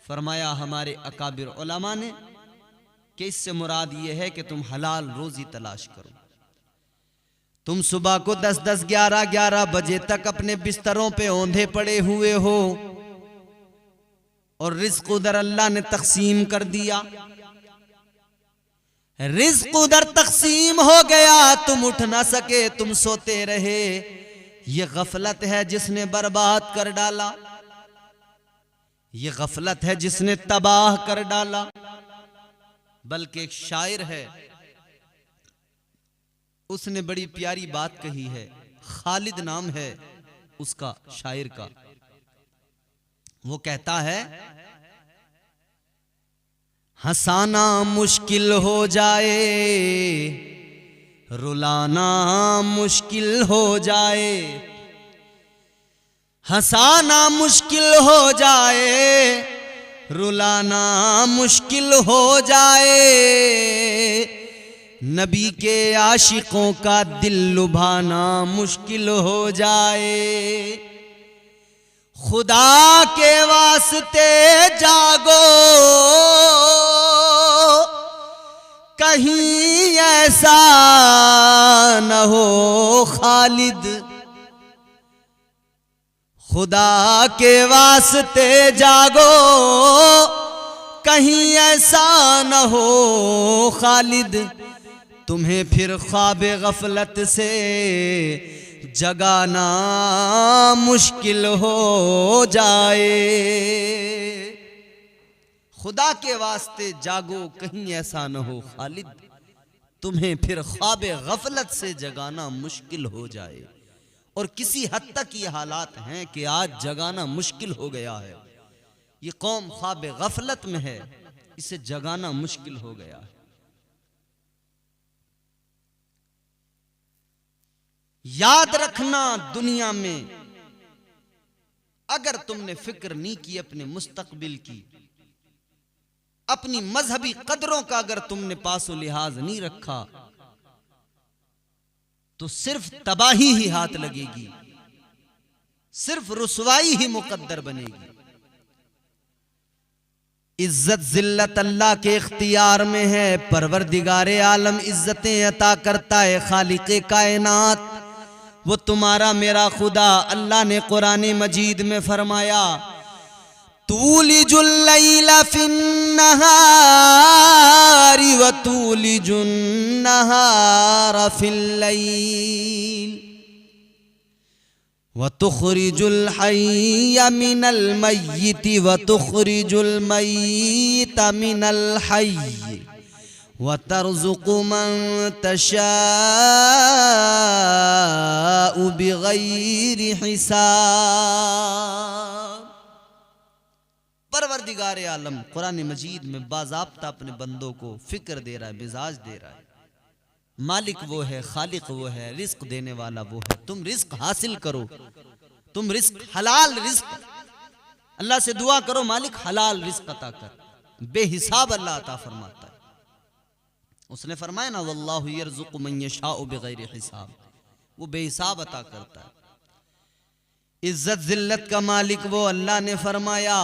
फरमाया हमारे अकाबिर उलमा ने, कि इससे मुराद ये है कि तुम हलाल रोजी तलाश करो। तुम सुबह को 10-10, 11-11 बजे तक अपने बिस्तरों पे औंधे पड़े हुए हो और रिज्क उधर अल्लाह ने तकसीम कर दिया। रिज्क उधर तकसीम हो गया, तुम उठ ना सके, तुम सोते रहे। ये गफलत है जिसने बर्बाद कर डाला, ये गफलत है जिसने तबाह कर डाला। बल्कि एक शायर है, उसने बड़ी प्यारी बात कही है, खालिद नाम है उसका शायर का। वो कहता है, हंसाना मुश्किल हो जाए, रुलाना मुश्किल हो जाए। हंसाना मुश्किल हो जाए, रुलाना मुश्किल हो जाए। नबी के आशिकों का दिल लुभाना मुश्किल हो जाए। खुदा के वास्ते जागो, कहीं ऐसा न हो खालिद। खुदा के वास्ते जागो, कहीं ऐसा न हो खालिद, तुम्हें फिर ख्वाब गफलत से जगाना मुश्किल हो जाए। खुदा के वास्ते जागो, कहीं ऐसा न हो खालिद, तुम्हें फिर ख्वाब गफलत से जगाना मुश्किल हो जाए। और किसी हद तक ये हालात हैं कि आज जगाना मुश्किल हो गया है। ये कौम ख्वाब गफलत में है, इसे जगाना मुश्किल हो गया है। याद रखना, दुनिया में अगर तुमने फिक्र नहीं की अपने मुस्तकबिल की, अपनी मजहबी कदरों का अगर तुमने पासो लिहाज नहीं रखा, तो सिर्फ तबाही ही हाथ लगेगी, सिर्फ रुसवाई ही मुकद्दर बनेगी। इज्जत जिल्लत अल्लाह के इख्तियार में है। परवरदिगारे आलम इज्जतें अता करता है, खालिके कायनात वो तुम्हारा मेरा खुदा। अल्लाह ने कुरान मजीद में फरमाया, तूलिजुल लैला फिन्नहारी व तूलिजुन नहारा फिल लैल व तुखरिजुल हय्य मिनल मय्यिति व तुखरिजुल मय्यिता मिनल हय्य व तर्ज़ुक़ु मन तशाउ बिग़ैरि हिसाब। परवरदिगार आलम कुरान मजीद में बाज़ाब्ता अपने बंदों को फिक्र दे रहा है, मिजाज दे रहा है। मालिक वो है, खालिक वो है, रिस्क देने वाला वो है। तुम रिस्क हासिल करो, तुम रिस्क हलाल रिस्क अल्लाह से दुआ करो, मालिक हलाल रिस्क अता कर। बेहिसाब अल्लाह अता फरमाता है। उसने फरमाया ना, वल्लाहु यर्ज़ुक़ु मन यशाउ बिगैरि हिसाब, वो बेहिसाब अता करता है। इज्जत जिल्लत का मालिक वो अल्लाह ने फरमाया,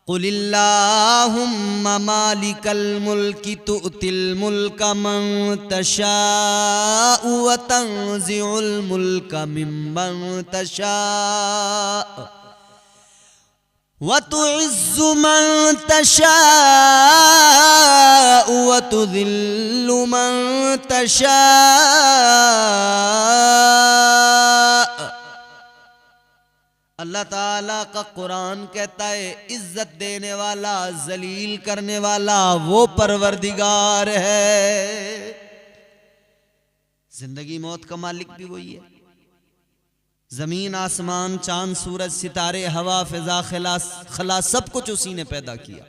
कुलिल्लाहुम्मा मालिकल मुल्की तुअतिल मुल्का मन तशाउ व तंज़िउल मुल्का मिम्मन तशाउ व तुइज़्ज़ु मन तशाउ व तुज़िल्लु मन तशाउ। अल्लाह ताला का कुरान कहता है, इज्जत देने वाला, जलील करने वाला वो परवरदिगार है। जिंदगी मौत का मालिक भी वही है। जमीन आसमान चांद सूरज सितारे हवा फिजा खला सब कुछ उसी ने पैदा किया।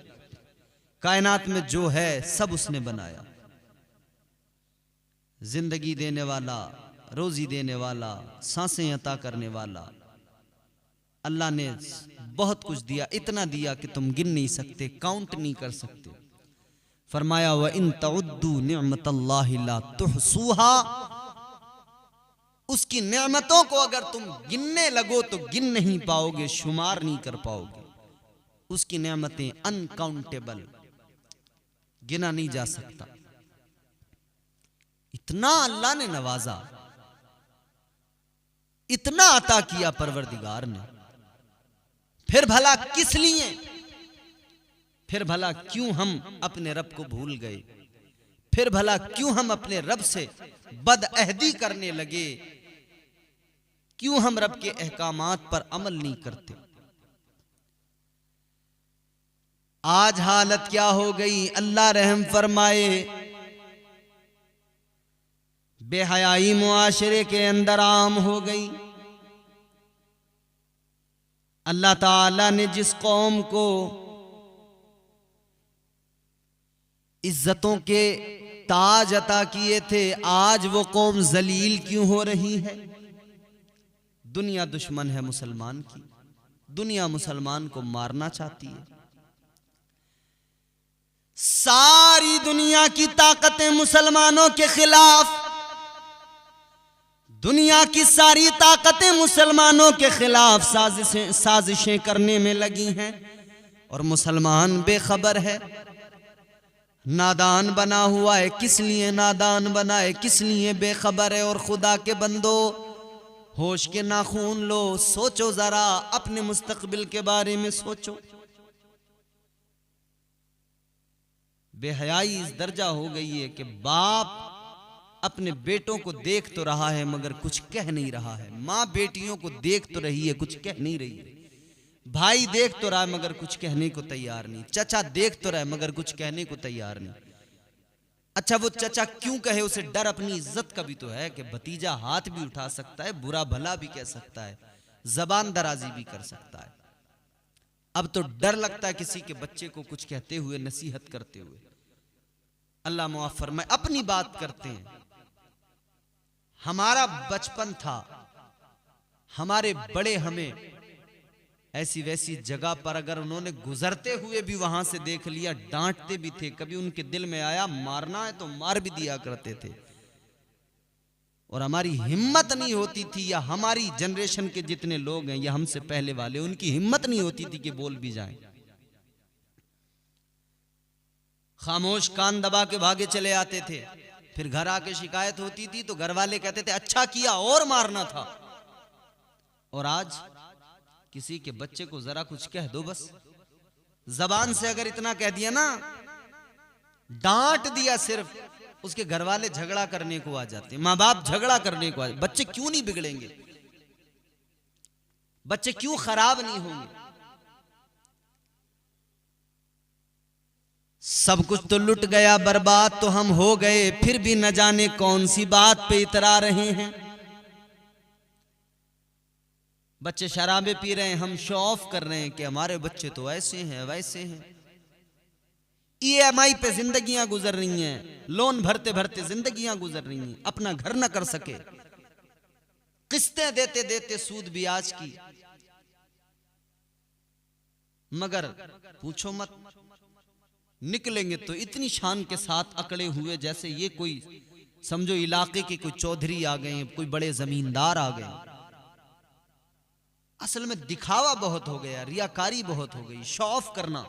कायनात में जो है सब उसने बनाया। जिंदगी देने वाला, रोजी देने वाला, सांसें अता करने वाला, अल्लाह ने बहुत कुछ दिया, इतना दिया कि तुम गिन नहीं सकते, काउंट नहीं कर सकते। फरमाया, व इन तउद्दू निअमतल्लाहि ला तुहसूहा, उसकी नेमतों को अगर तुम गिनने लगो तो गिन नहीं पाओगे, शुमार नहीं कर पाओगे। उसकी नेमतें अनकाउंटेबल, गिना नहीं जा सकता। इतना अल्लाह ने नवाजा, इतना अता किया परवरदिगार ने। फिर भला किस लिए, फिर भला क्यों हम अपने रब को भूल गए, फिर भला क्यों हम अपने रब से बदअहदी करने लगे, क्यों हम रब के अहकामात पर अमल नहीं करते। आज हालत क्या हो गई, अल्लाह रहम फरमाए। बेहयाई मुआशरे के अंदर आम हो गई। अल्लाह ताला ने जिस कौम को इज्जतों के ताज अता किए थे, आज वो कौम जलील क्यों हो रही है। दुनिया दुश्मन है मुसलमान की, दुनिया मुसलमान को मारना चाहती है। सारी दुनिया की ताकतें मुसलमानों के खिलाफ, दुनिया की सारी ताकतें मुसलमानों के खिलाफ साजिशें करने में लगी हैं, और मुसलमान बेखबर है, नादान बना हुआ है। किस लिए नादान बना है, किस लिए बेखबर है। और खुदा के बंदो, होश के नाखून लो, सोचो जरा, अपने मुस्तकबिल के बारे में सोचो। बेहयाई इस दर्जा हो गई है कि बाप अपने बेटों को देख तो रहा है मगर कुछ कह नहीं रहा है। माँ बेटियों को देख तो रही है, कुछ कह नहीं रही है। भाई देख तो रहा है मगर कुछ कहने को तैयार नहीं। चचा देख तो रहा है मगर कुछ कहने को तैयार नहीं। अच्छा, वो चचा क्यों कहे, उसे डर अपनी इज्जत का भी तो है कि भतीजा हाथ भी उठा सकता है, बुरा भला भी कह सकता है, जबान दराजी भी कर सकता है। अब तो डर लगता है किसी के बच्चे को कुछ कहते हुए, नसीहत करते हुए। अल्लाह मुआफ़ फरमाए। अपनी बात करते हैं। हमारा बचपन था, हमारे बड़े हमें ऐसी वैसी जगह पर अगर उन्होंने गुजरते हुए भी वहां से देख लिया, डांटते भी थे। कभी उनके दिल में आया मारना है तो मार भी दिया करते थे। और हमारी हिम्मत नहीं होती थी, या हमारी जनरेशन के जितने लोग हैं या हमसे पहले वाले, उनकी हिम्मत नहीं होती थी कि बोल भी जाएं। खामोश कान दबा के भागे चले आते थे। फिर घर आके शिकायत होती थी तो घर वाले कहते थे अच्छा किया, और मारना था। और आज किसी के बच्चे को जरा कुछ कह दो, बस जबान से अगर इतना कह दिया ना, डांट दिया सिर्फ, उसके घर वाले झगड़ा करने को आ जाते, माँ बाप झगड़ा करने को आ जाते। बच्चे क्यों नहीं बिगड़ेंगे, बच्चे क्यों खराब नहीं होंगे। सब कुछ तो लुट गया, बर्बाद तो हम हो गए, फिर भी न जाने कौन सी बात पे इतरा रहे हैं। बच्चे शराबे पी रहे हैं, हम शो ऑफ कर रहे हैं कि हमारे बच्चे तो ऐसे हैं वैसे हैं। EMI पे जिंदगियां गुजर रही हैं, लोन भरते भरते जिंदगियां गुजर रही हैं, अपना घर न कर सके, किस्तें देते देते सूद ब्याज की। मगर पूछो मत, निकलेंगे तो इतनी शान के साथ अकड़े हुए जैसे ये कोई समझो इलाके के कोई चौधरी आ गए, कोई बड़े जमींदार आ गए। असल में दिखावा बहुत हो गया, रियाकारी बहुत हो गई, शो ऑफ करना।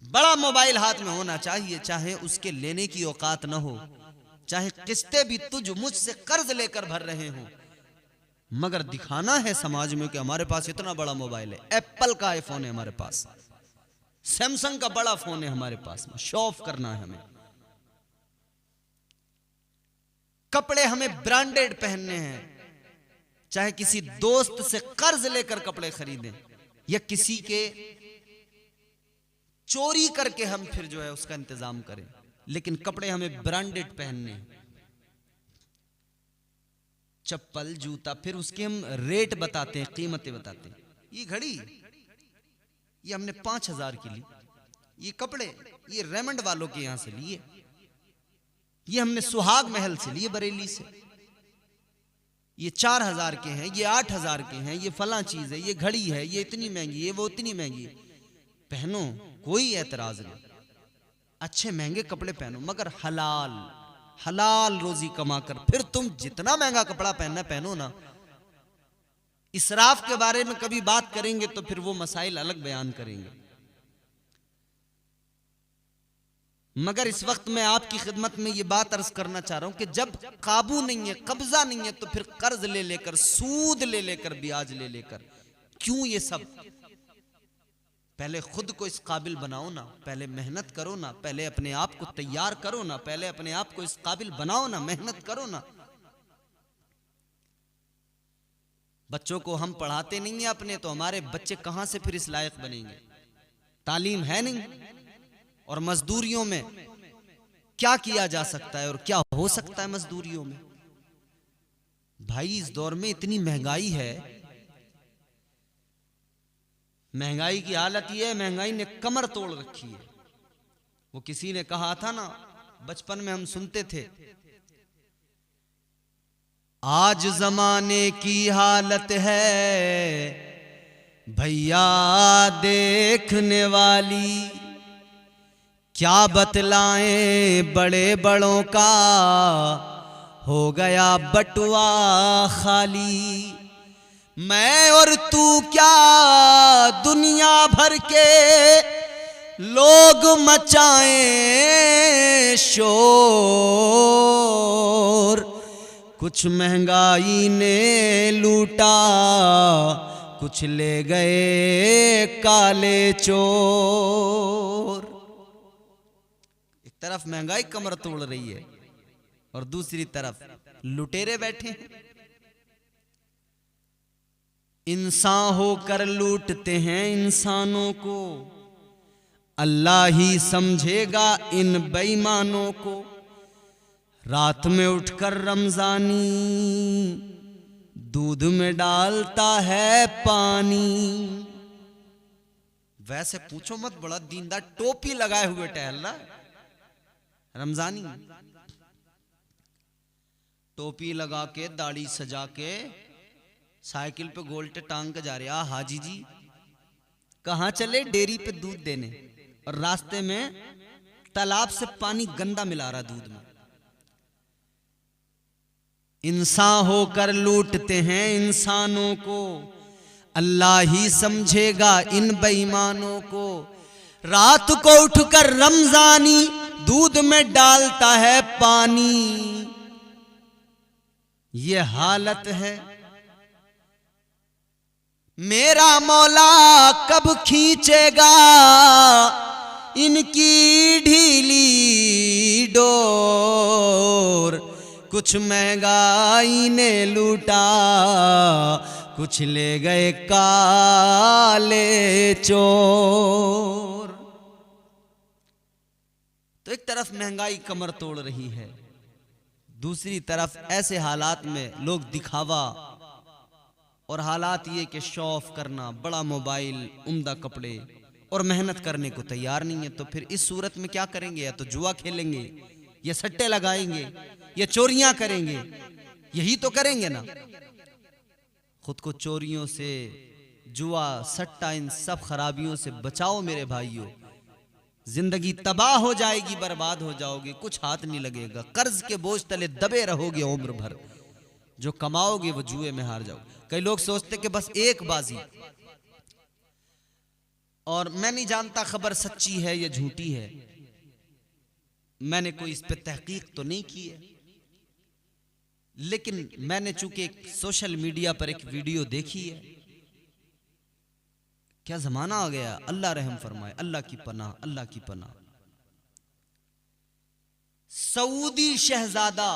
बड़ा मोबाइल हाथ में होना चाहिए, चाहे उसके लेने की औकात न हो, चाहे किस्तें भी तुझ मुझसे कर्ज लेकर भर रहे हो, मगर दिखाना है समाज में कि हमारे पास इतना बड़ा मोबाइल है, एप्पल का आईफोन है हमारे पास, सैमसंग का बड़ा फोन है हमारे पास में, शो ऑफ करना है हमें। कपड़े हमें ब्रांडेड पहनने हैं, चाहे किसी दोस्त से कर्ज लेकर कपड़े खरीदें या किसी के चोरी करके हम फिर जो है उसका इंतजाम करें, लेकिन कपड़े हमें ब्रांडेड पहनने हैं। चप्पल जूता, फिर उसके हम रेट बताते हैं, कीमतें बताते हैं। ये घड़ी ये हमने 5,000 की ली, ये कपड़े ये रेमंड वालों के यहां से लिए, ये हमने सुहाग महल से लिए बरेली से, ये 4,000 के हैं, ये 8,000 के हैं, ये फला चीज है, ये घड़ी है, ये इतनी महंगी, ये वो इतनी महंगी। पहनो, कोई ऐतराज नहीं, अच्छे महंगे कपड़े पहनो, मगर हलाल हलाल रोजी कमाकर फिर तुम जितना महंगा कपड़ा पहनना पहनो ना। इसराफ के बारे में कभी बात करेंगे तो फिर वो मसाइल अलग बयान करेंगे, मगर इस वक्त मैं आपकी खिदमत में ये बात अर्ज करना चाह रहा हूं कि जब काबू नहीं है, कब्जा नहीं है, तो फिर कर्ज ले लेकर, सूद ले लेकर, ब्याज ले लेकर क्यों ये सब। पहले खुद को इस काबिल बनाओ ना, पहले मेहनत करो ना, पहले अपने आप को तैयार करो ना, पहले अपने आप को इस काबिल बनाओ ना, मेहनत करो ना। बच्चों को हम पढ़ाते नहीं है अपने, तो हमारे बच्चे कहां से फिर इस लायक बनेंगे। तालीम है नहीं, और मजदूरियों में क्या किया जा सकता है और क्या हो सकता है मजदूरियों में। भाई इस दौर में इतनी महंगाई है, महंगाई की हालत यह है, महंगाई ने कमर तोड़ रखी है। वो किसी ने कहा था ना, बचपन में हम सुनते थे, आज जमाने की हालत है भैया देखने वाली, क्या बतलाएं बड़े बड़ों का हो गया बटुआ खाली। मैं और तू क्या दुनिया भर के लोग मचाएं शोर, कुछ महंगाई ने लूटा, कुछ ले गए काले चोर। एक तरफ महंगाई कमर तोड़ रही है और दूसरी तरफ लुटेरे बैठे हैं। इंसान होकर लूटते हैं इंसानों को, अल्लाह ही समझेगा इन बेईमानों को। रात में उठकर रमजानी दूध में डालता है पानी। वैसे पूछो मत, बड़ा दीनदार, टोपी लगाए हुए टहल रहा रमजानी, टोपी लगा के, दाढ़ी सजा के, साइकिल पे गोल्टे टांग के जा रहे। हाजी जी कहां चले? डेयरी पे दूध देने, और रास्ते में तालाब से पानी गंदा मिला रहा दूध में। इंसान होकर लूटते हैं इंसानों को, अल्लाह ही समझेगा इन बेईमानों को। रात को उठकर रमजानी दूध में डालता है पानी, ये हालत है। मेरा मौला कब खींचेगा इनकी ढीली डोर। कुछ महंगाई ने लूटा, कुछ ले गए काले चोर। तो एक तरफ महंगाई कमर तोड़ रही है, दूसरी तरफ ऐसे हालात में लोग दिखावा, और हालात ये कि शो ऑफ करना, बड़ा मोबाइल, उम्दा कपड़े, और मेहनत करने को तैयार नहीं है, तो फिर इस सूरत में क्या करेंगे? या तो जुआ खेलेंगे, या सट्टे लगाएंगे, या चोरियां करेंगे। यही तो करेंगे ना। खुद को चोरियों से, जुआ, सट्टा, इन सब खराबियों से बचाओ मेरे भाइयों। जिंदगी तबाह हो जाएगी, बर्बाद हो जाओगे, कुछ हाथ नहीं लगेगा, कर्ज के बोझ तले दबे रहोगे उम्र भर। जो कमाओगे वो जुए में हार जाओगे। कई लोग सोचते कि बस एक बाजी, और मैं नहीं जानता खबर सच्ची है या झूठी है, मैंने कोई इस पे तहकीक तो नहीं की है, लेकिन मैंने चूंकि एक सोशल मीडिया पर एक वीडियो देखी है। क्या जमाना आ गया, अल्लाह रहम फरमाए, अल्लाह की पनाह, अल्लाह की पनाह। सऊदी शहजादा,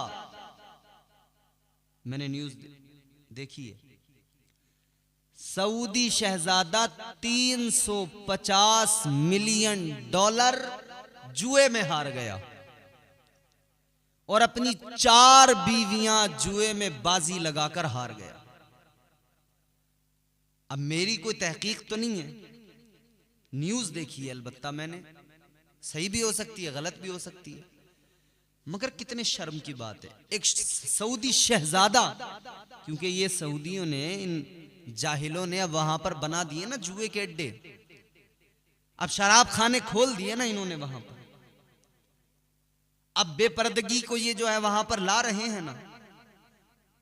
मैंने न्यूज देखी है, सऊदी शहजादा 350 मिलियन डॉलर जुए में हार गया और अपनी 4 बीवियां जुए में बाजी लगाकर हार गया। अब मेरी कोई तहकीक तो नहीं है, न्यूज देखी है अलबत्ता मैंने, सही भी हो सकती है, गलत भी हो सकती है, मगर कितने शर्म की बात है। एक सऊदी शहजादा, क्योंकि ये सऊदियों ने, इन जाहिलों ने अब वहां पर बना दिए ना जुए के अड्डे, अब शराब खाने खोल दिए ना इन्होंने वहां पर। अब बेपर्दगी को ये जो है वहां पर ला रहे हैं ना,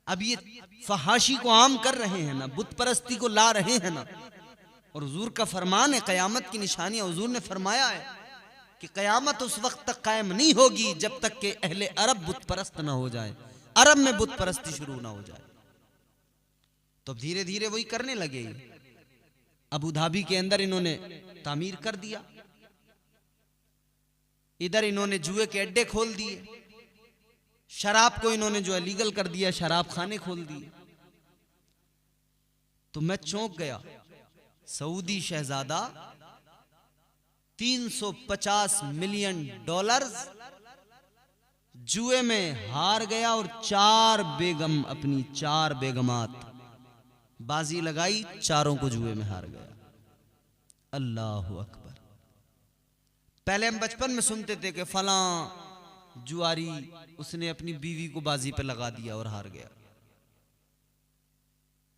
अब ये फहाशी को आम कर रहे हैं ना, बुत परस्ती को ला रहे हैं ना। और हुजूर का फरमान है, कयामत की निशानी, हुजूर ने फरमाया है कि कयामत उस वक्त तक कायम नहीं होगी जब तक कि अहले अरब बुत परस्त ना हो जाए, अरब में बुत परस्ती शुरू ना हो जाए। तो धीरे धीरे वही करने लगे। अबू धाबी के अंदर इन्होंने तामीर कर दिया, इधर इन्होंने जुए के अड्डे खोल दिए, शराब को इन्होंने जो है लीगल कर दिया, शराब खाने खोल दिए। तो मैं चौंक गया। सऊदी शहजादा 350 मिलियन डॉलर जुए में हार गया और 4 बेगम, अपनी 4 बेगमात बाजी लगाई, चारों को जुए में हार गया। अल्लाहु अकबर। पहले हम बचपन में सुनते थे कि फलां जुआरी, उसने अपनी बीवी को बाजी पे लगा दिया और हार गया।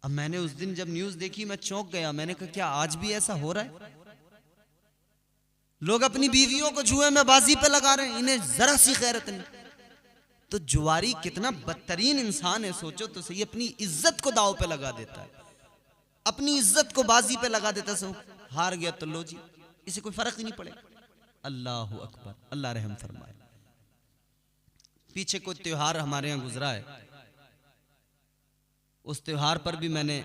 अब मैंने उस दिन जब न्यूज देखी मैं चौंक गया। मैंने कहा क्या आज भी ऐसा हो रहा है? लोग अपनी बीवियों को जुए में बाजी पे लगा रहे हैं, इन्हें जरा सी गैरत नहीं। तो जुआरी कितना बदतरीन इंसान है, सोचो तो सही। अपनी इज्जत को दाव पे लगा देता है, अपनी इज्जत को बाजी पे लगा देता है। हार गया तो लो जी, इसे कोई फर्क ही नहीं पड़ेगा। अल्लाह अकबर, अल्लाह रहम फरमाए। पीछे कोई त्योहार हमारे यहाँ गुजरा है, उस त्योहार पर भी मैंने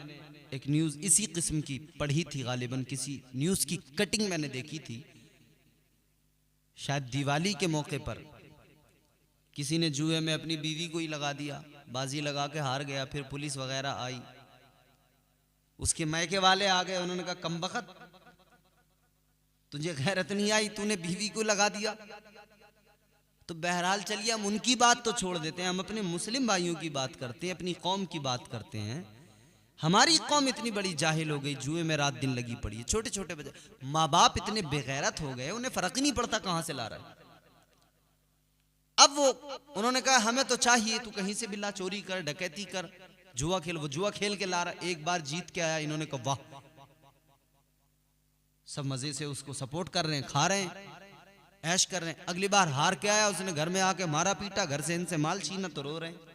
एक न्यूज इसी किस्म की पढ़ी थी, गालिबन किसी न्यूज की कटिंग मैंने देखी थी। शायद दिवाली के मौके पर किसी ने जुए में अपनी बीवी को ही लगा दिया, बाजी लगा के हार गया। फिर पुलिस वगैरह आई, उसके मायके वाले आ गए, उन्होंने कहा कमबख्त, तुझे गैरत नहीं आई, तूने बीवी को लगा दिया। तो बहरहाल चलिए हम उनकी बात तो छोड़ देते हैं, हम अपने मुस्लिम भाइयों की बात करते हैं, अपनी कौम की बात करते हैं। हमारी कौम इतनी बड़ी जाहिल हो गई, जुए में रात दिन लगी पड़ी है। छोटे छोटे बच्चे, माँ बाप इतने बेगैरत हो गए, उन्हें फर्क ही नहीं पड़ता कहां से ला रहा है। अब वो उन्होंने कहा हमें तो चाहिए, तू कहीं से भी ला, चोरी कर, डकैती कर, जुआ खेल। वो जुआ खेल के ला रहा, एक बार जीत के आया, इन्होंने कहा वाह, सब मजे से उसको सपोर्ट कर रहे हैं, खा रहे हैं, ऐश कर रहे हैं। अगली बार हार के आया, उसने घर में आके मारा पीटा, घर से इनसे माल छीना, तो रो रहे हैं।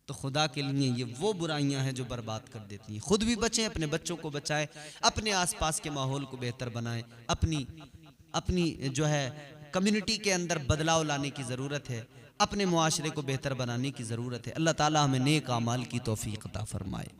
तो खुदा के लिए ये वो बुराइयां हैं जो बर्बाद कर देती हैं। खुद भी बचें, अपने बच्चों को बचाएं, अपने आसपास के माहौल को बेहतर बनाएं, अपनी जो है कम्युनिटी के अंदर बदलाव लाने की ज़रूरत है, अपने मुआशरे को बेहतर बनाने की ज़रूरत है। अल्लाह ताला हमें नेक आमाल की तौफीक अता फरमाए।